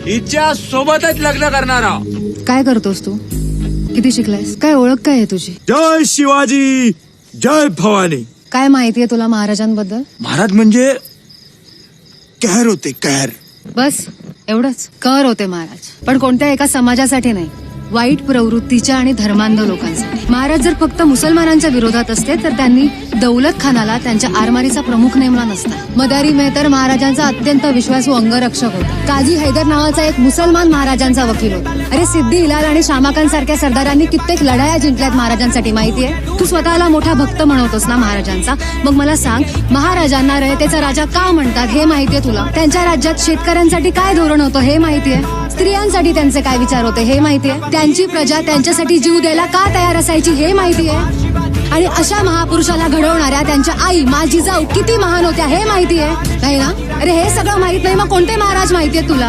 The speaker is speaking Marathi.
हिच्या सोबतच लग्न करणार आहोत. काय करतोस तू? किती शिकलायस? काय ओळख काय आहे तुझी? जय शिवाजी, जय भवानी. काय माहितीये तुला महाराजांबद्दल? महाराज म्हणजे कहर होते, कहर. बस एवढंच? कर होते महाराज, पण कोणत्या एका समाजासाठी नाही, वाईट प्रवृत्तीच्या आणि धर्मांध लोकांसाठी. महाराज जर फक्त मुसलमानांच्या विरोधात असते तर त्यांनी दौलत खानाला त्यांच्या आरमारीचा प्रमुख नेमला नसता. मदारी मेहतर महाराजांचा अत्यंत विश्वासू अंगरक्षक होता. काझी हैदर नावाचा एक मुसलमान महाराजांचा वकील होता. अरे सिद्दी हिलाल आणि शामाखान सारख्या सरदारांनी कित्येक लढाया जिंकल्यात महाराजांसाठी, माहितीये? तू स्वतःला मोठा भक्त म्हणवतोस ना महाराजांचा, मग मला सांग, महाराजांना रयतेचा राजा का म्हणतात हे माहितीये तुला? त्यांच्या राज्यात शेतकऱ्यांसाठी काय धोरण होतं हे माहितीये? स्त्रियांसाठी त्यांचे काय विचार होते हे माहितीये? त्यांची प्रजा त्यांच्यासाठी जीव द्यायला का तयार असायची हे माहितीये? आणि अशा महापुरुषाला घडवणाऱ्या त्यांच्या आई माझी जाऊ किती महान होत्या हे माहितीये? नाही ना? अरे हे सगळं माहित नाही, मग कोणते महाराज माहितीये तुला?